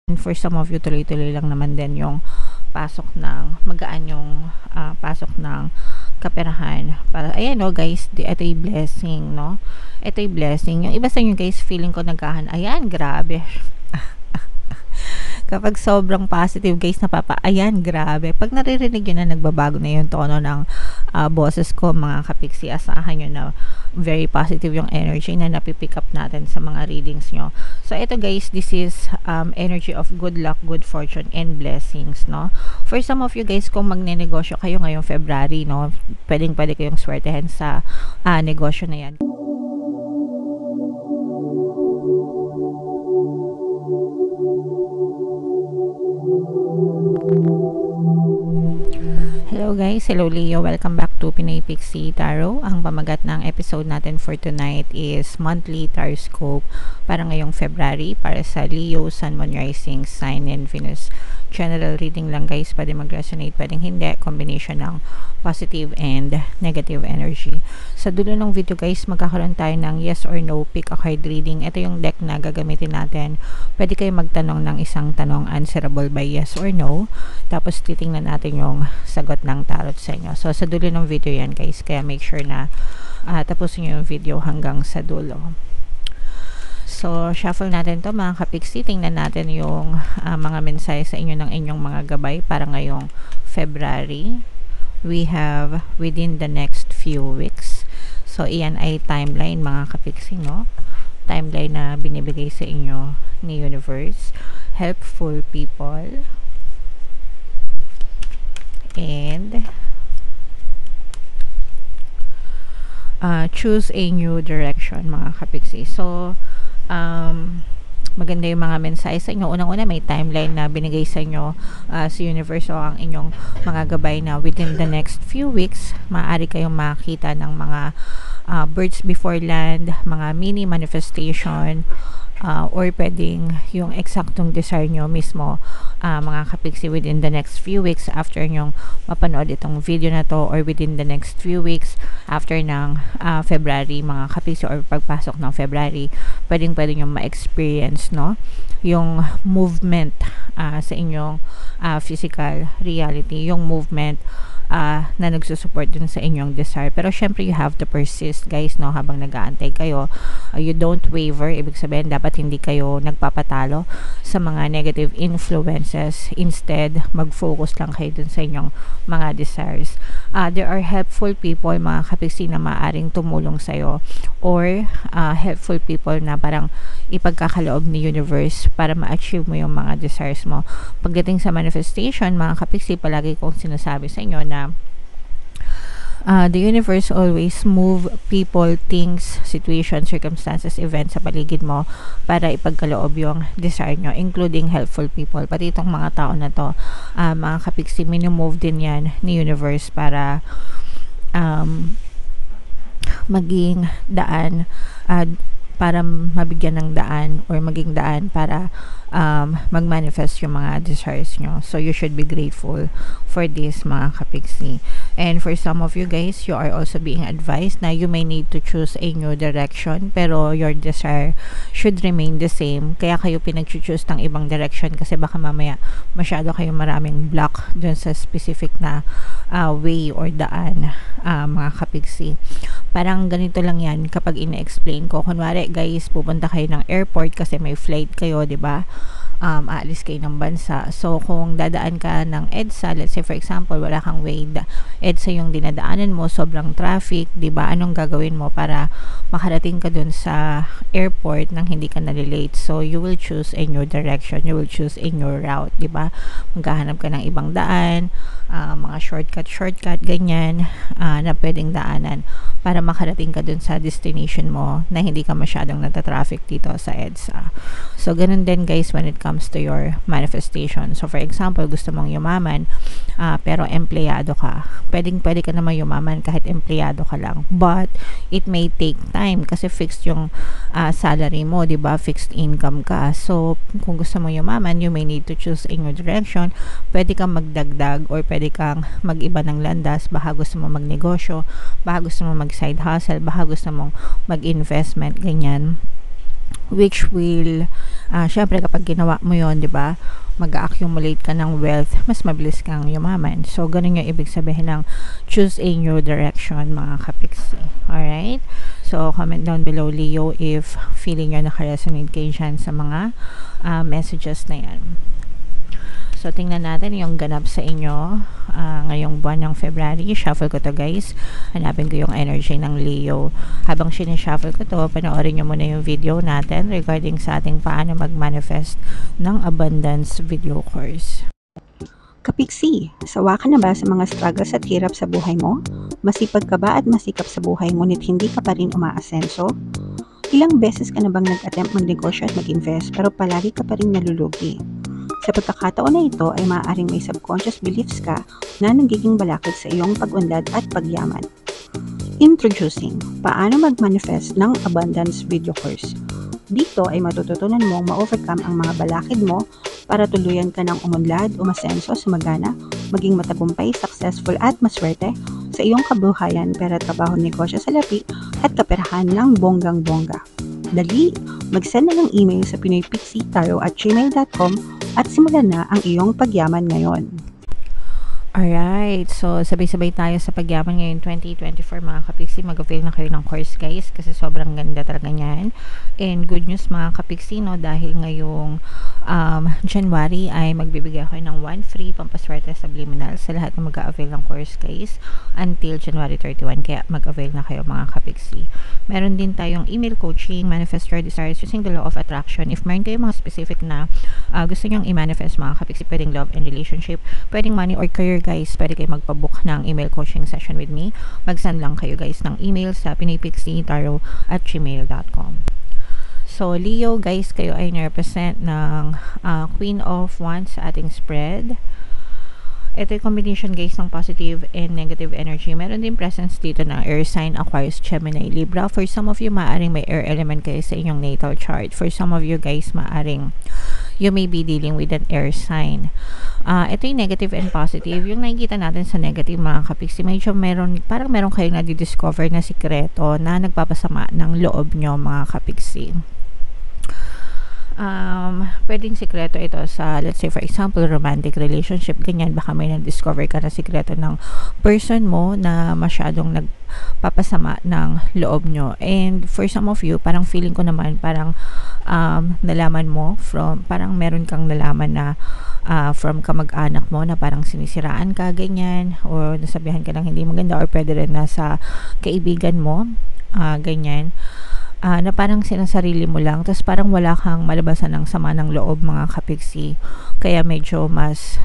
And for some of you, tuloy-tuloy lang naman din yung pasok ng, magaan yung pasok ng kaperahan. Para, ayan no guys, ito yung blessing, no? Ito yung blessing. Yung iba sa inyo guys, feeling ko nagkahan, ayan, grabe. Kapag sobrang positive guys, ayan, grabe. Pag naririnig nyo na nagbabago na yung tono ng boses ko, mga kapiksi, asahan nyo na very positive yung energy na napipick up natin sa mga readings nyo. So, ito guys, this is energy of good luck, good fortune, and blessings, no? For some of you guys, kung magnenegosyo kayo ngayong February, no, pwede kayong swertehan sa negosyo na yan. Hello guys, hello Leo, welcome back to Pinay Pixie Tarot. Ang pamagat ng episode natin for tonight is monthly Taroscope para ngayong February para sa Leo, Sun, Moon, Rising, Sign, and Venus. General reading lang guys, pwede mag-resonate, pwedeng hindi, combination ng positive and negative energy. Sa dulo ng video guys, magkakaroon tayo ng yes or no pick a card reading. Ito yung deck na gagamitin natin. Pwede kayo magtanong ng isang tanong answerable by yes or no. Tapos titingnan natin yung sagot ng tarot sa inyo. So sa dulo ng video yan guys, kaya make sure na tapusin nyo yung video hanggang sa dulo. So shuffle natin to mga kapiksi. Tingnan natin yung mga mensahe sa inyo ng inyong mga gabay para ngayong February. We have within the next few weeks. So iyan ay timeline mga kapiksi, no? Timeline na binibigay sa inyo ni universe. Helpful people. And choose a new direction mga kapiksi. So maganda yung mga mensahe sa inyo. Unang-una may timeline na binigay sa inyo sa universe o ang inyong mga gabay na within the next few weeks maaari kayong makita ng mga birds before land, mga mini manifestation, or pwedeng yung eksaktong desire nyo mismo mga kapiksi within the next few weeks after nyong mapanood itong video na to, or within the next few weeks after ng February mga kapiksi, or pagpasok ng February pwede nyong ma-experience, no, yung movement sa inyong physical reality, yung movement na nagsusupport dun sa inyong desire. Pero syempre you have to persist guys, no, habang nag-aantay kayo. You don't waver, ibig sabihin dapat hindi kayo nagpapatalo sa mga negative influences. Instead, mag-focus lang kayo dun sa inyong mga desires. There are helpful people mga kapiksi na maaaring tumulong sa'yo, or helpful people na parang ipagkakaloob ni universe para ma-achieve mo yung mga desires mo. Pagdating sa manifestation mga kapiksi, palagi kong sinasabi sa inyo na the universe always move people, things, situations, circumstances, events sa paligid mo para ipagkaloob yung desire nyo, including helpful people. Pati itong mga tao na to mga kapiksi, minimove din yan ni universe para maging daan, para mabigyan ng daan or maging daan para mag-manifest yung mga desires nyo. So you should be grateful for this mga kapiksi. And for some of you guys, you are also being advised na you may need to choose a new direction, pero your desire should remain the same. Kaya kayo pinag-choose ng ibang direction kasi baka mamaya masyado kayong maraming block dun sa specific na way or daan mga kapiksi. Parang ganito lang yan kapag ina-explain ko. Kunwari guys, pupunta kayo ng airport kasi may flight kayo, di ba? Aalis kayo ng bansa. So kung dadaan ka ng EDSA, let's say for example, wala kang way, EDSA yung dinadaanan mo, sobrang traffic, di ba? Anong gagawin mo para makarating ka dun sa airport nang hindi ka nalilate? So you will choose a new direction, you will choose a new route, di ba? Maghahanap ka ng ibang daan, mga shortcut ganyan na pwedeng daanan para makarating ka dun sa destination mo na hindi ka masyadong natatraffic dito sa EDSA. So ganun din guys when it comes to your manifestation. So for example, gusto mong yumaman pero empleyado ka. Pwede ka naman yumaman kahit empleyado ka lang. But it may take time kasi fixed yung salary mo, 'di ba? Fixed income ka. So kung gusto mong yumaman, you may need to choose a new direction. Pwede kang magdagdag or pwede kang mag-iba ng landas. Baka gusto mo magnegosyo, baka gusto mo mag-side hustle, baka gusto mong mag-investment, ganyan. which will syempre kapag ginawa mo yon, di ba, mag-accumulate ka ng wealth, mas mabilis kang yumaman. So ganun yung ibig sabihin ng choose a new direction, mga kapiksi. Alright, so comment down below, Leo, if feeling nyo nakaresonate kayo dyan sa mga messages na yan. So, tingnan natin yung ganap sa inyo ngayong buwan ng February. Shuffle ko to, guys. Hanapin ko yung energy ng Leo. Habang sinishuffle ko to, panoorin nyo muna yung video natin regarding sa ating paano mag-manifest ng abundance video course. Kapiksi, sawa ka na ba sa mga struggles at hirap sa buhay mo? Masipag ka ba at masikap sa buhay ngunit hindi ka pa rin umaasenso? Ilang beses ka na bang nag-attempt magnegosyo at mag-invest pero palagi ka pa rin nalulugi? Sa pagkakataon na ito ay maaaring may subconscious beliefs ka na nagiging balakid sa iyong pag-unlad at pagyaman. Introducing, paano mag-manifest ng abundance video course. Dito ay matututunan mong ma-overcome ang mga balakid mo para tuluyan ka ng umunlad, umasenso, sumagana, maging matagumpay, successful at maswerte sa iyong kabuhayan, pera, trabaho, negosyo, salapi at kaperahan ng bonggang-bongga. Dali, mag-send na ng email sa pinoypixietarot@gmail.com at simulan na ang iyong pagyaman ngayon. Alright, so sabay-sabay tayo sa pagyaman ngayon 2024, mga kapiksi. Mag-avail na kayo ng course, guys, kasi sobrang ganda talaga niyan. And good news, mga kapiksi, no, dahil ngayong January ay magbibigay ako ng 1 free pampaswerte subliminal sa lahat na mag-avail ng course, guys, until January 31. Kaya mag-avail na kayo, mga kapiksi. Meron din tayong email coaching, manifest your desires using the law of attraction. If meron kayong mga specific na gusto nyong i-manifest, mga kapiksi, pwedeng love and relationship, pwedeng money or career, guys, pwede kayo magpabook ng email coaching session with me. Mag-send lang kayo, guys, ng email sa pinoypixietarot@gmail.com. So, Leo, guys, kayo ay na-represent ng Queen of Wands sa ating spread. Ito yung combination, guys, ng positive and negative energy. Meron din presence dito na air sign, Aquarius, Gemini, Libra. For some of you, maaring may air element kayo sa inyong natal chart. For some of you, guys, maaring you may be dealing with an air sign. Ito yung negative and positive. Yung nakikita natin sa negative, mga kapiksi, medyo parang meron kayong nadidiscover na sikreto na nagpapasama ng loob nyo, mga kapiksi. Pwedeng sikreto ito sa, let's say for example, romantic relationship, ganyan. Baka may na-discover ka na sikreto ng person mo na masyadong nagpapasama ng loob nyo. And for some of you, parang feeling ko naman, parang nalaman mo parang meron kang nalaman na from kamag-anak mo na parang sinisiraan ka, ganyan, or nasabihan ka ng hindi maganda, or pwede rin na sa kaibigan mo, ganyan. Na parang sinasarili mo lang, tapos parang wala kang malabasan ng sama ng loob, mga kapiksi. Kaya medyo mas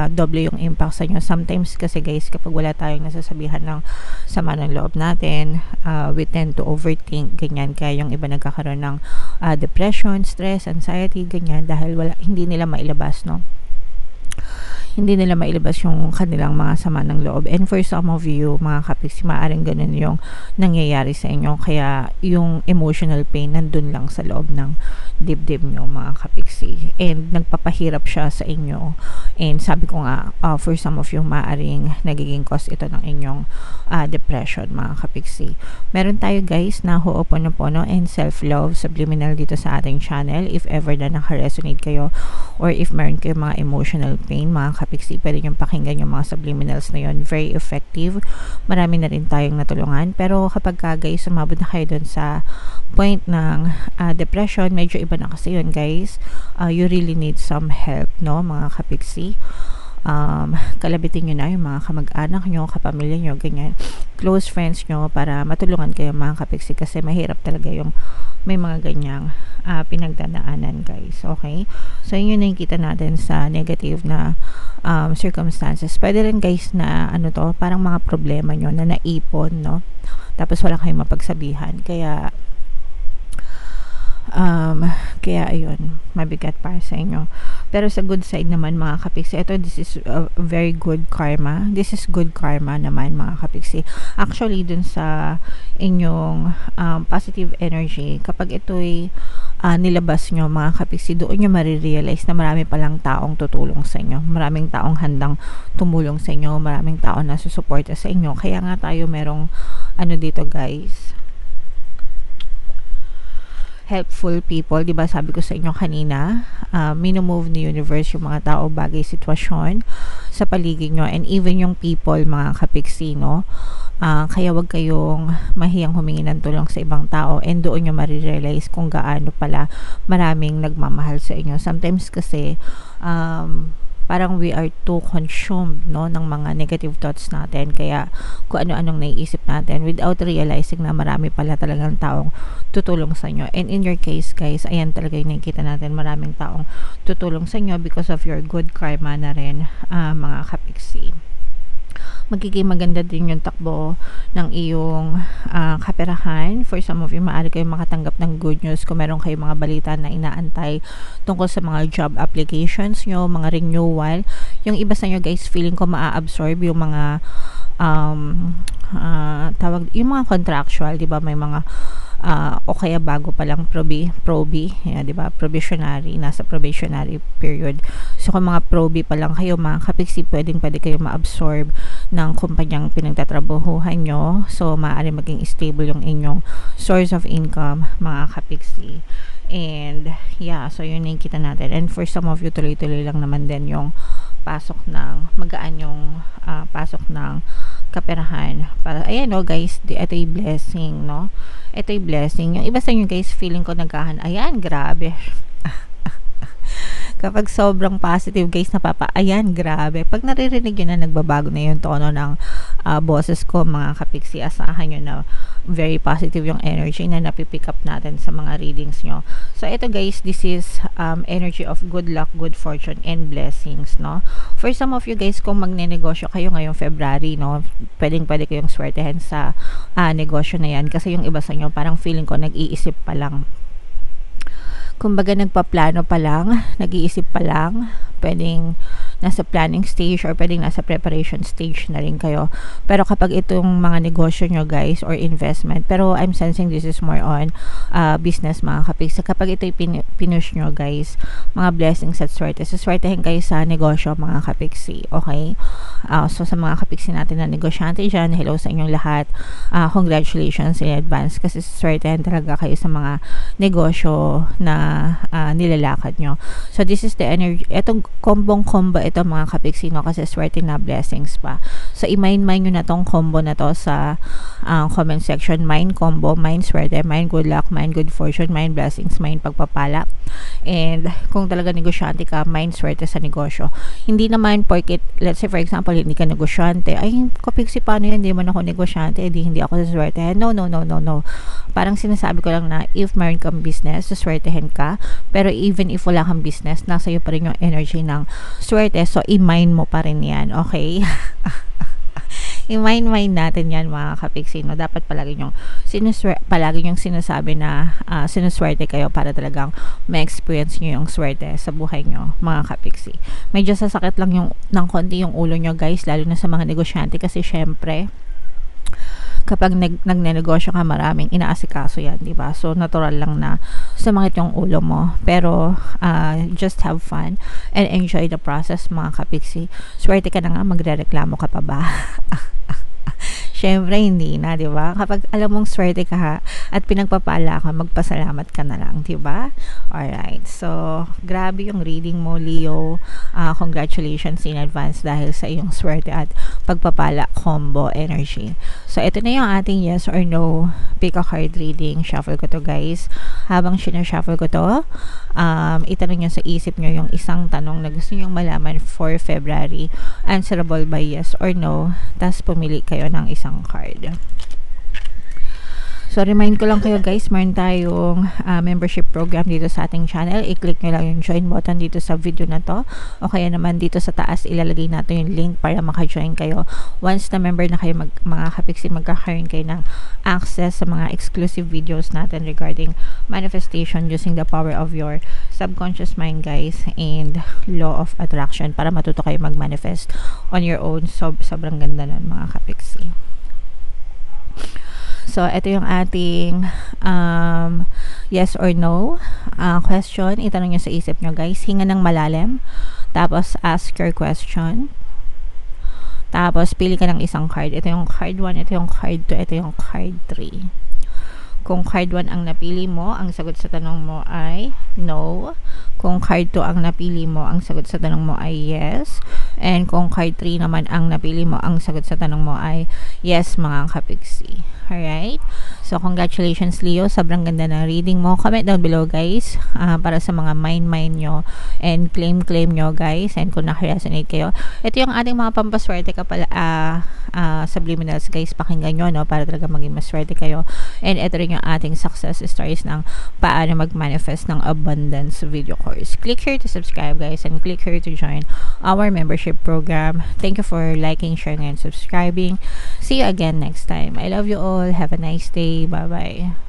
doble yung impact sa inyo. Sometimes kasi, guys, kapag wala tayong nasasabihan ng sama ng loob natin, we tend to overthink, ganyan. Kaya yung iba nagkakaroon ng depression, stress, anxiety, ganyan, dahil hindi nila mailabas, no? Hindi nila mailabas yung kanilang mga sama ng loob. And for some of you, mga kapiksi, maaaring ganun yung nangyayari sa inyo. Kaya yung emotional pain nandun lang sa loob ng dibdib nyo, mga kapiksi. And nagpapahirap siya sa inyo. And sabi ko nga, for some of you, maaaring nagiging cause ito ng inyong depression, mga kapiksi. Meron tayo, guys, na Ho'oponopono and self-love subliminal dito sa ating channel. If ever na naka-resonate kayo, or if meron kayo mga emotional pain, mga kapiksi, pwede nyo pakinggan yung mga subliminals na yun. Very effective. Marami na rin tayong natulungan. Pero kapag guys, sumabot na kayo dun sa point ng depression, medyo iba na kasi yun, guys. You really need some help, no, mga kapiksi. Kalabitin nyo na yung mga kamag-anak nyo, kapamilya nyo, ganyan, close friends nyo, para matulungan kayo, mga kapiksi, kasi mahirap talaga yung may mga ganyang pinagdadaanan, guys. Okay? So, yun yung nakikita natin sa negative na circumstances. Pwede rin, guys, na parang mga problema nyo na naipon, no? Tapos wala kayong mapagsabihan. Kaya ayun, mabigat para sa inyo. Pero sa good side naman, mga kapiksi, this is a very good karma. This is good karma naman, mga kapiksi. Actually, dun sa inyong positive energy, kapag ito'y nilabas nyo, mga kapiksi, doon nyo marirealize na marami palang taong tutulong sa inyo. Maraming taong handang tumulong sa inyo. Maraming taong nasusuporta sa inyo. Kaya nga tayo merong dito, guys, helpful people, di ba sabi ko sa inyo kanina, minumove ni universe yung mga tao, bagay, sitwasyon sa paligid nyo, and even yung people, mga kapiksi, no? Kaya wag kayong mahiyang humingi ng tulong sa ibang tao, and doon nyo marirealize kung gaano pala maraming nagmamahal sa inyo. Sometimes kasi parang we are too consumed, no, ng mga negative thoughts natin, kaya kung ano-anong naiisip natin without realizing na marami pala talagang taong tutulong sa inyo. And in your case guys, ayan talaga yung nakikita natin, maraming taong tutulong sa inyo because of your good karma na rin, mga kapiksi. Magiging maganda din yung takbo ng iyong kaperahan. For some of you, maaari kayong makatanggap ng good news kung meron kayong mga balita na inaantay tungkol sa mga job applications nyo, mga renewal. Yung iba sa nyo guys, feeling ko maa-absorb yung mga yung mga contractual, di ba? May mga o kaya bago pa lang probi, yeah, di ba? Probationary, nasa probationary period. So kung mga probi pa lang kayo, mga kapiksi, pwede kayo ma-absorb ng kumpanyang pinagtatrabahuhan nyo. So maaari maging stable yung inyong source of income, mga kapiksi. And yeah, so yun yung kita natin. And for some of you, tuloy-tuloy lang naman din yung pasok ng magaan yung pasok ng kaperahan. Para ayan, no guys, ito yung blessing, no? Ito yung blessing. Yung iba sa inyo guys, feeling ko ayan, grabe. Kapag sobrang positive guys, ayan, grabe. Pag naririnig nyo na nagbabago na yung tono ng boses ko, mga kapiksi, asahan nyo na very positive yung energy na napipick up natin sa mga readings nyo. So ito guys, this is energy of good luck, good fortune, and blessings, no? For some of you guys, kung magnenegosyo kayo ngayong February, no, pwede kayong swertehan sa negosyo na yan, kasi yung iba sa inyo parang feeling ko nag-iisip pa lang. Kumbaga nagpaplano pa lang, nag-iisip pa lang, pwedeng nasa planning stage or pwedeng nasa preparation stage na rin kayo. Pero kapag itong mga negosyo nyo guys or investment, pero I'm sensing this is more on business, mga kapiksi. Kapag ito'y pinush nyo guys, mga blessings at swerte, saswertehin kayo sa negosyo, mga kapiksi. Okay? So sa mga kapiksi natin na negosyante dyan, hello sa inyong lahat. Congratulations in advance kasi saswertehin talaga kayo sa mga negosyo na nilalakad nyo. So this is the energy. Itong combo ito, mga kapiksi, no, kasi swerte na blessings pa. So i-mind nyo na tong combo na to sa comment section. Mind combo, mind swerte, mind good luck, mind good fortune, mind blessings, mind pagpapala. And kung talaga negosyante ka, mind swerte sa negosyo. Hindi naman porket, let's say for example, hindi ka negosyante, ay kapiksi, paano yan, hindi man ako negosyante, hindi ako saswertehin. No. Parang sinasabi ko lang na if mayroon kang business, saswertehin ka. Pero even if wala kang business, nasa iyo pa rin yung energy ng swerte. So i-mind mo pa rin yan, okay? I-mind natin yan, mga kapiksi, no? Dapat palagi yung sinasabi na sinuswerte kayo para talagang ma-experience nyo yung swerte sa buhay nyo, mga kapiksi. Medyo sasakit lang ng konti yung ulo nyo guys, lalo na sa mga negosyante, kasi syempre kapag nagnenegosyo ka, maraming inaasikaso yan, di ba? So natural lang na sumakit yung ulo mo, pero just have fun and enjoy the process, mga kapiksi. Swerte ka na nga, magrereklamo ka pa ba? Syempre hindi na, 'di ba? Kapag alam mong swerte ka at pinagpapala ka, magpasalamat ka na lang, 'di ba? Alright. So, grabe yung reading mo, Leo. Congratulations in advance dahil sa iyong swerte at pagpapala combo energy. So, ito na yung ating yes or no pick a card reading. Shuffle ko to, guys. Habang sinashuffle ko to, itanong nyo sa isip nyo yung isang tanong na gusto nyo malaman for February, answerable by yes or no, tas pumili kayo ng isang card. So, remind ko lang kayo guys, meron tayong membership program dito sa ating channel. I-click nyo lang yung join button dito sa video na to. O kaya naman dito sa taas, ilalagay natin yung link para maka-join kayo. Once na member na kayo, mga kapiksi, magkakaroon kayo ng access sa mga exclusive videos natin regarding manifestation using the power of your subconscious mind, guys, and law of attraction para matuto kayo mag-manifest on your own. Sobrang ganda nun, mga kapiksi. So, ito yung ating yes or no question. Itanong nyo sa isip nyo, guys. Hinga ng malalim. Tapos, ask your question. Tapos, pili ka ng isang card. Ito yung card 1, ito yung card 2, ito yung card 3. Kung card 1 ang napili mo, ang sagot sa tanong mo ay no. Kung card 2 ang napili mo, ang sagot sa tanong mo ay yes. And kung card 3 naman ang napili mo, ang sagot sa tanong mo ay yes, mga kapiksi. Alright? So, congratulations, Leo. Sobrang ganda ng reading mo. Comment down below, guys, para sa mga mine nyo and claim nyo, guys. And kung nakaresonate kayo, ito yung ating mga pampaswerte kapala, subliminals, guys. Pakinggan nyo, no? Para talaga maging maswerte kayo. And ito rin yung ating success stories ng paano mag-manifest ng abundance video course. Click here to subscribe, guys, and click here to join our membership program. Thank you for liking, sharing, and subscribing. See you again next time. I love you all. Have a nice day. Bye-bye.